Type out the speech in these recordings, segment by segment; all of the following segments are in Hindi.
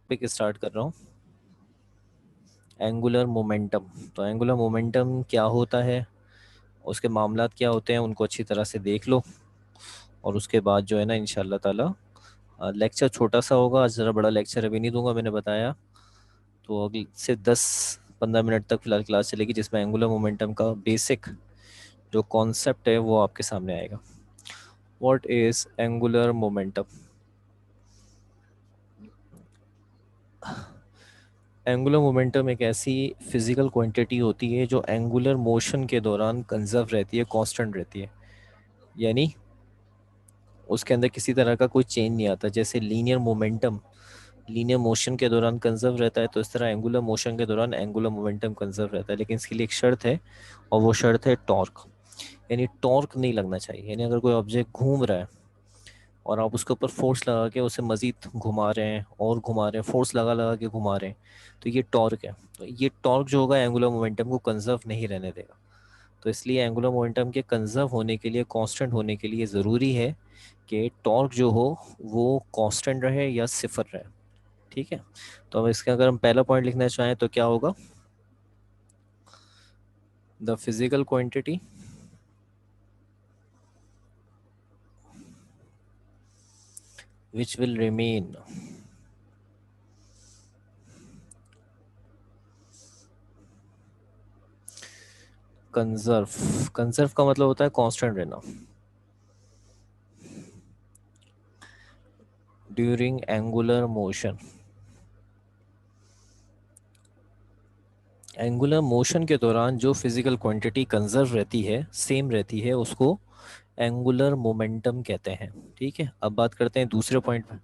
टॉपिक स्टार्ट कर रहा हूँ। Angular momentum. तो एंगुलर मोमेंटम क्या होता है, उसके मामलात क्या होते हैं, उनको अच्छी तरह से देख लो। और उसके बाद जो है ना, इंशाल्लाह ताला लेक्चर छोटा सा होगा। आज ज़रा बड़ा लेक्चर अभी नहीं दूंगा, मैंने बताया। तो अगले से 10-15 मिनट तक फिलहाल क्लास चलेगी, जिसमें एंगुलर मोमेंटम का बेसिक जो कॉन्सेप्ट है वो आपके सामने आएगा। What is angular momentum? Angular momentum एक ऐसी फिजिकल क्वांटिटी होती है जो एंगुलर मोशन के दौरान कंजर्व रहती है, कांस्टेंट रहती है। यानी उसके अंदर किसी तरह का कोई चेंज नहीं आता। जैसे लीनियर मोमेंटम लीनियर मोशन के दौरान कंजर्व रहता है, तो इस तरह एंगुलर मोशन के दौरान एंगुलर मोमेंटम कंजर्व रहता है। लेकिन इसके लिए एक शर्त है, और वो शर्त है टॉर्क। यानी टॉर्क नहीं लगना चाहिए। यानी अगर कोई ऑब्जेक्ट घूम रहा है और आप उसके ऊपर फोर्स लगा के उसे मजीद घुमा रहे हैं और घुमा रहे हैं, फोर्स लगा लगा के घुमा रहे हैं, तो ये टॉर्क है। तो ये टॉर्क जो होगा एंगुलर मोमेंटम को कंजर्व नहीं रहने देगा। तो इसलिए एंगुलर मोमेंटम के कंजर्व होने के लिए, कांस्टेंट होने के लिए ज़रूरी है कि टॉर्क जो हो वो कांस्टेंट रहे या सिफर रहे। ठीक है। तो अब इसका अगर हम पहला पॉइंट लिखना चाहें तो क्या होगा? The physical quantity which will remain conserve. Conserve का मतलब होता है कांस्टेंट रहना during angular motion. Angular motion के दौरान जो फिजिकल क्वांटिटी कंजर्व रहती है, सेम रहती है, उसको एंगुलर मोमेंटम कहते हैं। ठीक है। अब बात करते हैं दूसरे पॉइंट पे।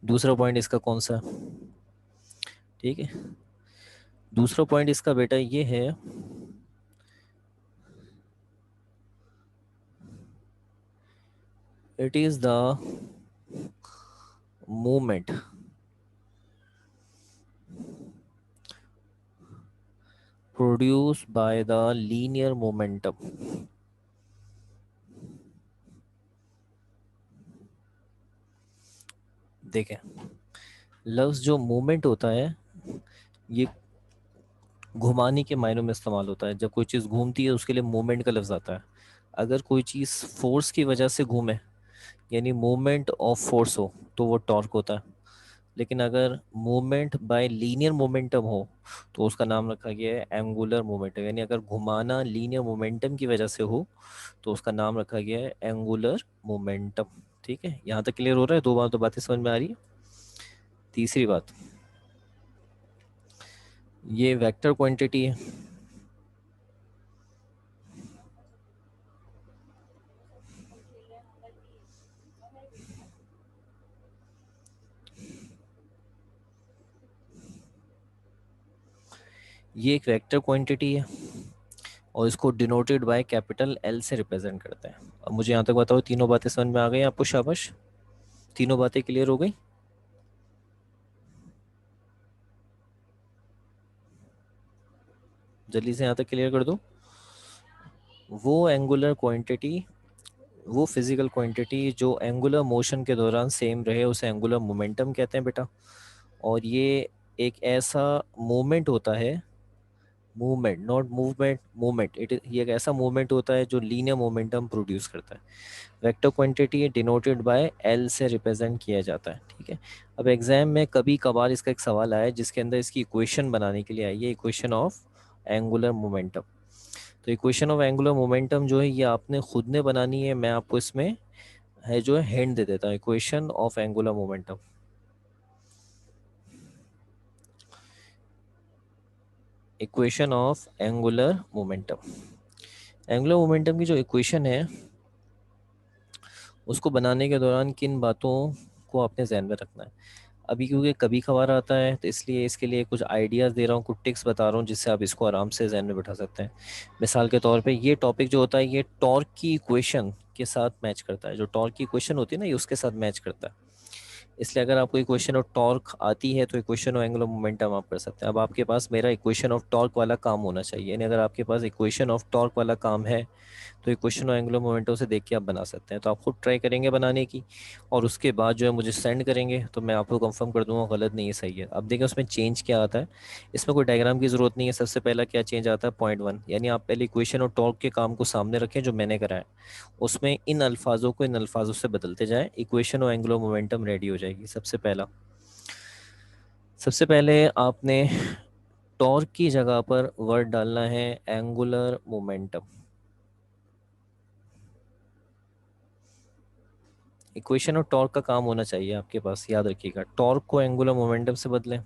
दूसरा पॉइंट इसका कौन सा? ठीक है। दूसरा पॉइंट इसका बेटा ये है, it is the movement produced by the linear momentum। देखें, लफ्ज जो मूवमेंट होता है ये घुमाने के मायनों में इस्तेमाल होता है। जब कोई चीज़ घूमती है उसके लिए मूवमेंट का लफ्ज आता है। अगर कोई चीज़ फोर्स की वजह से घूमे, यानी मूवमेंट ऑफ फोर्स हो, तो वो टॉर्क होता है। लेकिन अगर मूवमेंट बाय लीनियर मोमेंटम हो तो उसका नाम रखा गया है एंगुलर मोमेंटम। यानी अगर घुमाना लीनियर मोमेंटम की वजह से हो तो उसका नाम रखा गया है एंगुलर मोमेंटम। ठीक है। यहाँ तक क्लियर हो रहा है? दो बार तो बातें समझ में आ रही है। तीसरी बात, ये वेक्टर क्वांटिटी है। ये एक वेक्टर क्वांटिटी है और इसको डिनोटेड बाय कैपिटल एल से रिप्रेजेंट करते हैं। अब मुझे यहाँ तक बताओ, तीनों बातें समझ में आ गई आपको? शाबाश। तीनों बातें क्लियर हो गई? जल्दी से यहाँ तक क्लियर कर दो। वो एंगुलर क्वांटिटी, वो फिजिकल क्वांटिटी जो एंगुलर मोशन के दौरान सेम रहे, उसे एंगुलर मोमेंटम कहते हैं बेटा। और ये एक ऐसा मोमेंट होता है, मूवमेंट नॉट मूवमेंट, मूवमेंट, ये एक ऐसा मूवमेंट होता है जो लीनियर मोमेंटम प्रोड्यूस करता है। Vector quantity denoted by L से रिप्रेजेंट किया जाता है। ठीक है। अब एग्जाम में कभी कभार इसका एक सवाल आया है जिसके अंदर इसकी इक्वेशन बनाने के लिए आई है, इक्वेशन ऑफ एंगुलर मोमेंटम। तो इक्वेशन ऑफ एंगुलर मोमेंटम जो है ये आपने खुद ने बनानी है। मैं आपको इसमें है जो है हिंट दे देता हूँ। Equation of angular momentum, equation of angular momentum. Angular momentum की जो इक्वेशन है उसको बनाने के दौरान किन बातों को आपने जहन में रखना है? अभी क्योंकि कभी कभार आता है तो इसलिए इसके लिए कुछ आइडियाज़ दे रहा हूँ, कुछ टिप्स बता रहा हूँ जिससे आप इसको आराम से जहन में बैठा सकते हैं। मिसाल के तौर पे ये टॉपिक जो होता है ये टॉर्क की इक्वेशन के साथ मैच करता है। जो टॉर्क की इक्वेशन होती है ना, ये उसके साथ मैच करता है। इसलिए अगर आपको इक्वेशन ऑफ टॉर्क आती है तो इक्वेशन ऑफ एंगुलर मोमेंटम आप कर सकते हैं। अब आपके पास मेरा इक्वेशन ऑफ टॉर्क वाला काम होना चाहिए। यानी अगर आपके पास इक्वेशन ऑफ टॉर्क वाला काम है तो इक्वेशन और एंगुलर मोमेंटम से देख के आप बना सकते हैं। तो आप खुद ट्राई करेंगे बनाने की, और उसके बाद जो है मुझे सेंड करेंगे, तो मैं आपको कंफर्म कर दूंगा गलत नहीं है सही है। अब देखिए उसमें चेंज क्या आता है। इसमें कोई डायग्राम की ज़रूरत नहीं है। सबसे पहला क्या चेंज आता है, पॉइंट वन, यानी आप पहले इक्वेशन और टॉर्क के काम को सामने रखें जो मैंने करा है, उसमें इन अल्फाजों को इन अल्फाजों से बदलते जाएं, इक्वेशन और एंगुलर मोमेंटम रेडी हो जाएगी। सबसे पहले आपने टॉर्क की जगह पर वर्ड डालना है एंगुलर मोमेंटम। इक्वेशन और टॉर्क का काम होना चाहिए आपके पास, याद रखिएगा, टॉर्क को एंगुलर मोमेंटम से बदलें।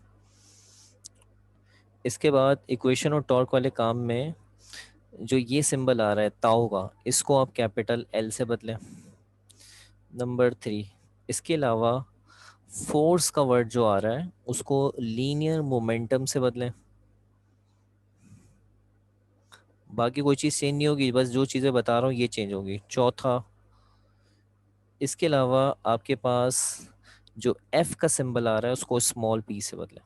इसके बाद इक्वेशन और टॉर्क वाले काम में जो ये सिंबल आ रहा है ताऊ का, इसको आप कैपिटल एल से बदलें। नंबर थ्री, इसके अलावा फोर्स का वर्ड जो आ रहा है उसको लीनियर मोमेंटम से बदलें। बाकी कोई चीज़ चेंज नहीं होगी, बस जो चीज़ें बता रहा हूँ ये चेंज होगी। चौथा, इसके अलावा आपके पास जो एफ का सिंबल आ रहा है उसको स्मॉल पी से बदलें।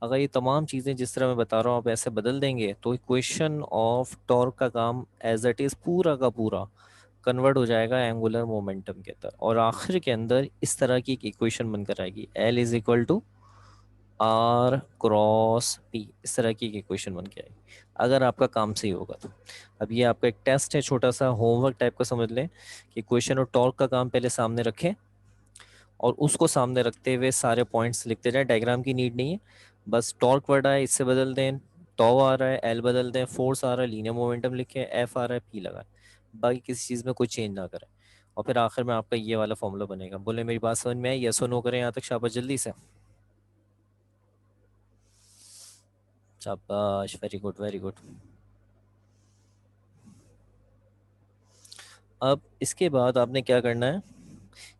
अगर ये तमाम चीज़ें जिस तरह मैं बता रहा हूँ आप ऐसे बदल देंगे तो इक्वेशन ऑफ टॉर्क का काम एज इट इज़ पूरा का पूरा कन्वर्ट हो जाएगा एंगुलर मोमेंटम के अंदर, और आखिर के अंदर इस तरह की एक इक्वेशन बनकर आएगी, L is equal to R cross P, इस तरह की एक इक्वेशन बन के आएगी अगर आपका काम सही होगा तो। अब ये आपका एक टेस्ट है, छोटा सा होमवर्क टाइप का समझ लें कि इक्वेशन और टॉर्क का काम पहले सामने रखें, और उसको सामने रखते हुए सारे पॉइंट्स लिखते जाएं। डायग्राम की नीड नहीं है, बस टॉर्क वर्ड आए इससे बदल दें, टॉ आ रहा है एल बदल दें, फोर्स आ रहा है लीनियर मोमेंटम लिखें, एफ आ रहा है पी लगाएं, बाकी किसी चीज़ में कोई चेंज ना करें, और फिर आखिर में आपका ये वाला फॉर्मूला बनेगा। बोले मेरी बात समझ में आई, यस और नो करें यहाँ तक, शाबाश जल्दी से, शाबाश, वेरी गुड वेरी गुड। अब इसके बाद आपने क्या करना है,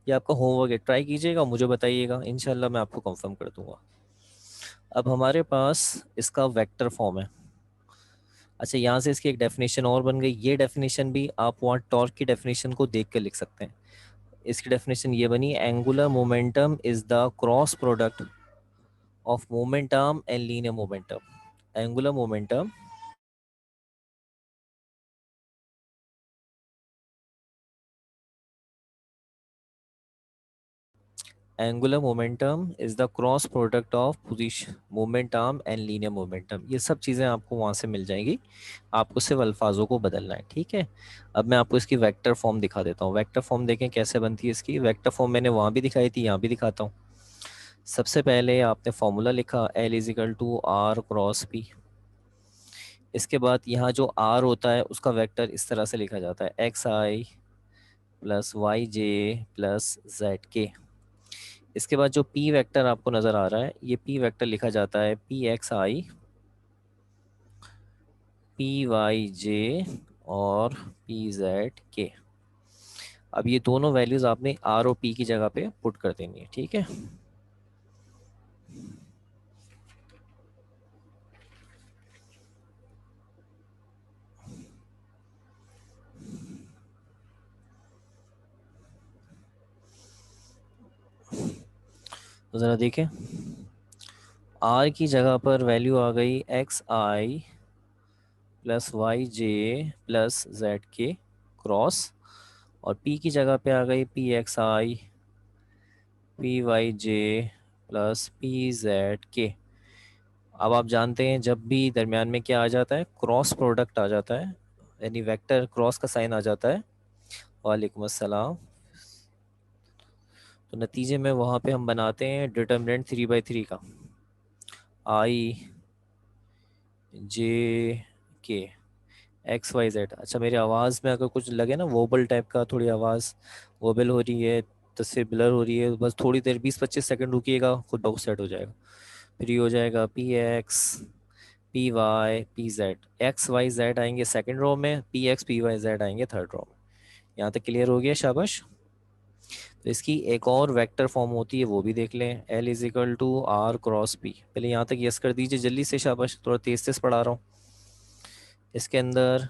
ये आपका होमवर्क है, ट्राई कीजिएगा, मुझे बताइएगा, इंशाल्लाह मैं आपको कंफर्म कर दूंगा। अब हमारे पास इसका वेक्टर फॉर्म है। अच्छा, यहाँ से इसकी एक डेफिनेशन और बन गई। ये डेफिनेशन भी आप वहाँ टॉर्क की डेफिनेशन को देख कर लिख सकते हैं। इसकी डेफिनेशन ये बनी, angular momentum is the cross product of moment arm and linear momentum. Angular momentum angular momentum is the cross product of position moment arm and linear momentum. ये सब चीज़ें आपको वहाँ से मिल जाएंगी, आपको सिर्फ अल्फाजों को बदलना है, ठीक है। अब मैं आपको इसकी वेक्टर फॉर्म दिखा देता हूँ। वेक्टर फॉर्म देखें कैसे बनती है इसकी। वेक्टर फॉर्म मैंने वहाँ भी दिखाई थी, यहाँ भी दिखाता हूँ। सबसे पहले आपने फॉर्मूला लिखा L is equal to R cross P. इसके बाद यहाँ जो आर होता है उसका वेक्टर इस तरह से लिखा जाता है, x I plus Y J plus Z के। इसके बाद जो पी वेक्टर आपको नज़र आ रहा है, ये पी वेक्टर लिखा जाता है P X I P Y J और पी जेड के। अब ये दोनों वैल्यूज़ आपने आर और पी की जगह पे पुट कर देनी है, ठीक है। तो ज़रा देखें, आर की जगह पर वैल्यू आ गई X I plus Y J plus Z K cross, और पी की जगह पे आ गई P X I P Y J plus P Z K. अब आप जानते हैं जब भी दरमियान में क्या आ जाता है, क्रॉस प्रोडक्ट आ जाता है, यानी वेक्टर क्रॉस का साइन आ जाता है। वालेकुम अस्सलाम। तो नतीजे में वहाँ पे हम बनाते हैं डिटर्मिनेंट 3/3 का, आई जे के एक्स वाई जेड। अच्छा, मेरी आवाज़ में अगर कुछ लगे ना वोबल टाइप का, थोड़ी आवाज़ वोबल हो रही है, तस्वीर ब्लर हो रही है, बस थोड़ी देर 20-25 सेकंड रुकिएगा, खुद बहुत सेट हो जाएगा। फिर ये हो जाएगा P X P Y P Z, X Y Z आएंगे सेकंड रो में, P X P Y Z आएंगे थर्ड रो में। यहाँ तक क्लियर हो गया, शाबाश। तो इसकी एक और वेक्टर फॉर्म होती है, वो भी देख लें, L is equal to R cross P. पहले यहाँ तक यस कर दीजिए जल्दी से, शाबाश, थोड़ा तेज तेज पढ़ा रहा हूँ। इसके अंदर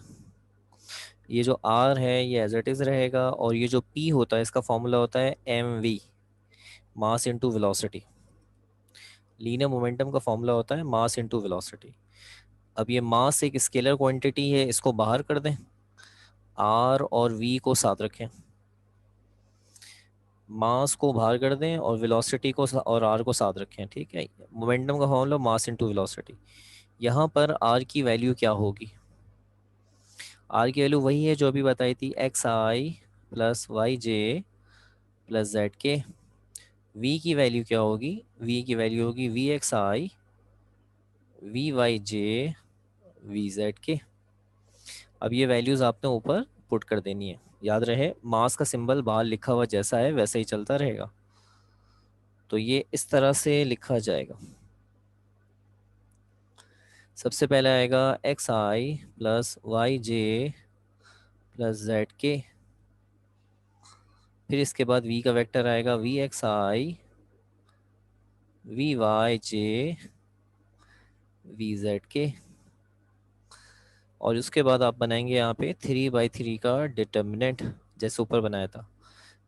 ये जो आर है ये एज इट इज़ रहेगा, और ये जो पी होता है इसका फॉर्मूला होता है M V, mass into velocity. Linear momentum का फॉर्मूला होता है मास इंटू वेलोसिटी। अब ये मास एक स्केलर क्वांटिटी है, इसको बाहर कर दें, आर और वी को साथ रखें, मास को बाहर कर दें और वेलोसिटी को और आर को साथ रखें, ठीक है। मोमेंटम का फॉर्मूला मास इनटू वेलोसिटी। यहाँ पर आर की वैल्यू क्या होगी? आर की वैल्यू वही है जो अभी बताई थी, X I plus Y J plus Z K. V की वैल्यू क्या होगी? वी की वैल्यू होगी V X I V Y J V Z K. अब ये वैल्यूज आपने ऊपर पुट कर देनी है। याद रहे मास का सिंबल बाहर लिखा हुआ जैसा है वैसे ही चलता रहेगा। तो ये इस तरह से लिखा जाएगा। सबसे पहले आएगा X I plus Y J plus Z K. फिर इसके बाद वी का वेक्टर आएगा V X I V Y J V Z K. और उसके बाद आप बनाएंगे यहाँ पे 3/3 का डिटर्मिनेंट जैसे ऊपर बनाया था।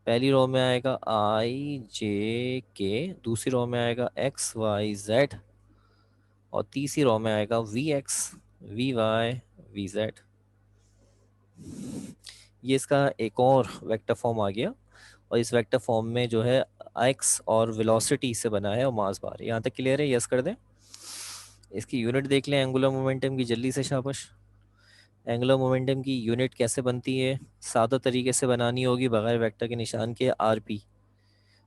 पहली रो में आएगा आई जे के, दूसरी रो में आएगा एक्स वाई जेड, और तीसरी रो में आएगा V X V Y V Z. ये इसका एक और वेक्टर फॉर्म आ गया। और इस वेक्टर फॉर्म में जो है एक्स और वेलोसिटी से बना है और मास बार। यहाँ तक क्लियर है? यस कर दें। इसकी यूनिट देख लें एंगुलर मोमेंटम की जल्दी से, शाबाश। एंगुलर मोमेंटम की यूनिट कैसे बनती है? सादा तरीके से बनानी होगी बगैर वेक्टर के निशान के। R P.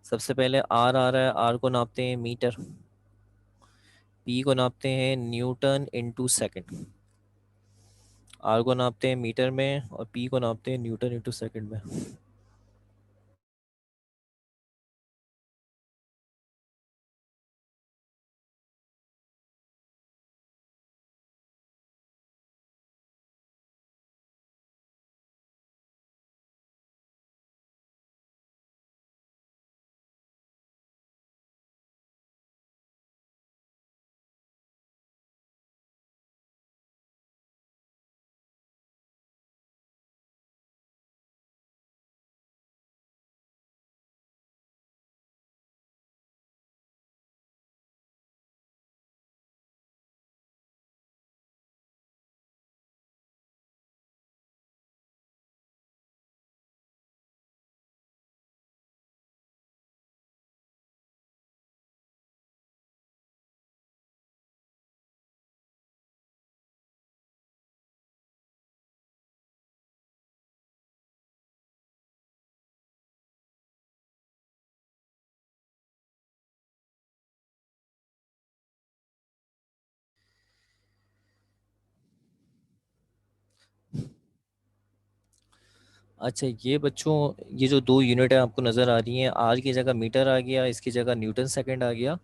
सबसे पहले आर आ रहा है, आर को नापते हैं मीटर, पी को नापते हैं न्यूटन इंटू सेकेंड। आर को नापते हैं मीटर में और पी को नापते हैं न्यूटन इंटू सेकेंड में। अच्छा ये बच्चों, ये जो दो यूनिट है आपको नज़र आ रही हैं, आर की जगह मीटर आ गया, इसकी जगह न्यूटन सेकंड आ गया।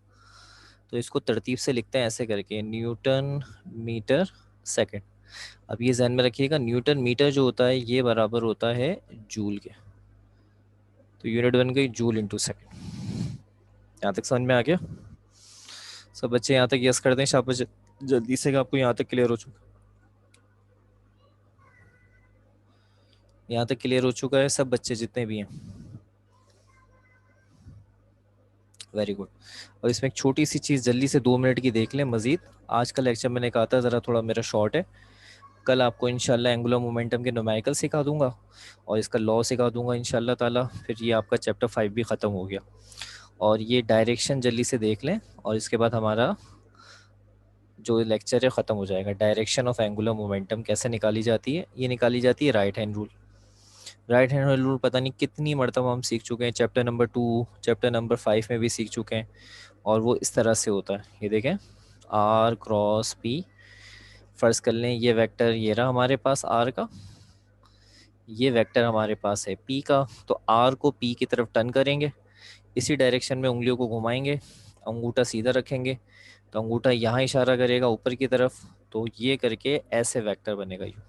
तो इसको तरतीब से लिखते हैं ऐसे करके, न्यूटन मीटर सेकंड। अब ये जहन में रखिएगा, न्यूटन मीटर जो होता है ये बराबर होता है जूल के। तो यूनिट बन गई जूल इंटू सेकंड। यहाँ तक समझ में आ गया? सब बच्चे यहाँ तक यस कर दें, शाबाश। जल्दी से, आपको यहाँ तक क्लियर हो चुका? यहाँ तक क्लियर हो चुका है सब बच्चे जितने भी हैं? Very good. और इसमें एक छोटी सी चीज़ जल्दी से 2 मिनट की देख लें मजीद। आज का लेक्चर मैंने कहा था ज़रा थोड़ा मेरा शॉर्ट है। कल आपको इंशाल्लाह एंगुलर मोमेंटम के न्यूमेरिकल सिखा दूंगा और इसका लॉ सिखा दूंगा इंशाल्लाह ताला। फिर ये आपका चैप्टर 5 भी ख़त्म हो गया। और ये डायरेक्शन जल्दी से देख लें और इसके बाद हमारा जो लेक्चर है ख़त्म हो जाएगा। डायरेक्शन ऑफ एंगुलर मोमेंटम कैसे निकाली जाती है? ये निकाली जाती है right hand rule. Right hand rule पता नहीं कितनी मरतबा हम सीख चुके हैं, चैप्टर नंबर 2 चैप्टर नंबर 5 में भी सीख चुके हैं। और वो इस तरह से होता है, ये देखें, आर क्रॉस पी। फ़र्ज़ कर लें ये वेक्टर ये रहा हमारे पास आर का, ये वेक्टर हमारे पास है पी का। तो आर को पी की तरफ टर्न करेंगे, इसी डायरेक्शन में उंगलियों को घुमाएंगे, अंगूठा सीधा रखेंगे तो अंगूठा यहाँ इशारा करेगा ऊपर की तरफ। तो ये करके ऐसे वेक्टर बनेगा you.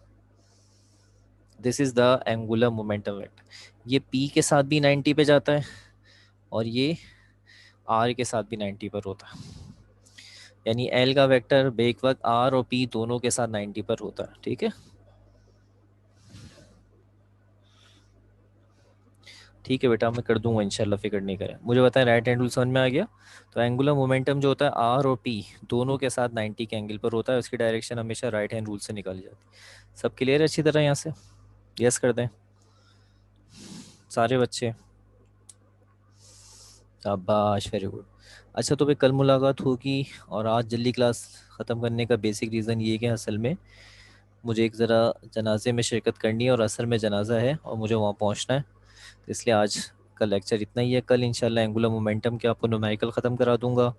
This is the angular momentum vector. ये पी के साथ भी 90 पे जाता है और ये आर के साथ भी 90 पर होता है। यानी एल का वेक्टर बेक वक्त आर और पी दोनों के साथ 90 पर होता है, ठीक है। ठीक है बेटा, मैं कर दूंगा इंशाल्लाह, फिक्र नहीं करें। मुझे बताएं राइट हैंड रूल समझ में आ गया? तो एंगुलर मोमेंटम जो होता है आर और पी दोनों के साथ 90 के एंगल पर होता है, उसकी डायरेक्शन हमेशा राइट हैंड रूल से निकाली जाती है। सब क्लियर है अच्छी तरह यहाँ से? यस कर दें सारे बच्चे? शाबाश, वेरी गुड। अच्छा, तो भाई कल मुलाकात होगी। और आज जल्दी क्लास ख़त्म करने का बेसिक रीज़न ये है कि असल में मुझे एक ज़रा जनाजे में शिरकत करनी है, और असर में जनाजा है और मुझे वहाँ पहुँचना है। तो इसलिए आज का लेक्चर इतना ही है। कल इंशाल्लाह एंगुलर मोमेंटम के आपको न्यूमेरिकल ख़त्म करा दूंगा,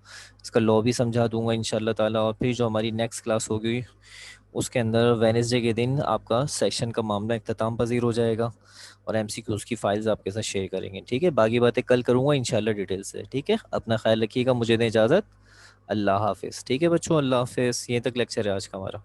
इसका लॉ भी समझा दूंगा इंशाल्लाह ताला। और फिर जो हमारी नेक्स्ट क्लास होगी उसके अंदर वेनेसडे के दिन आपका सेशन का मामला इख्तिताम पजीर हो जाएगा, और एमसीक्यूज की फाइल्स आपके साथ शेयर करेंगे। ठीक है, बाकी बातें कल करूँगा इंशाल्लाह डिटेल से। ठीक है, अपना ख्याल रखिएगा, मुझे दें इजाज़त। अल्लाह हाफिज़। ठीक है बच्चों, अल्लाह हाफिज़। यहीं तक लेक्चर है आज का हमारा।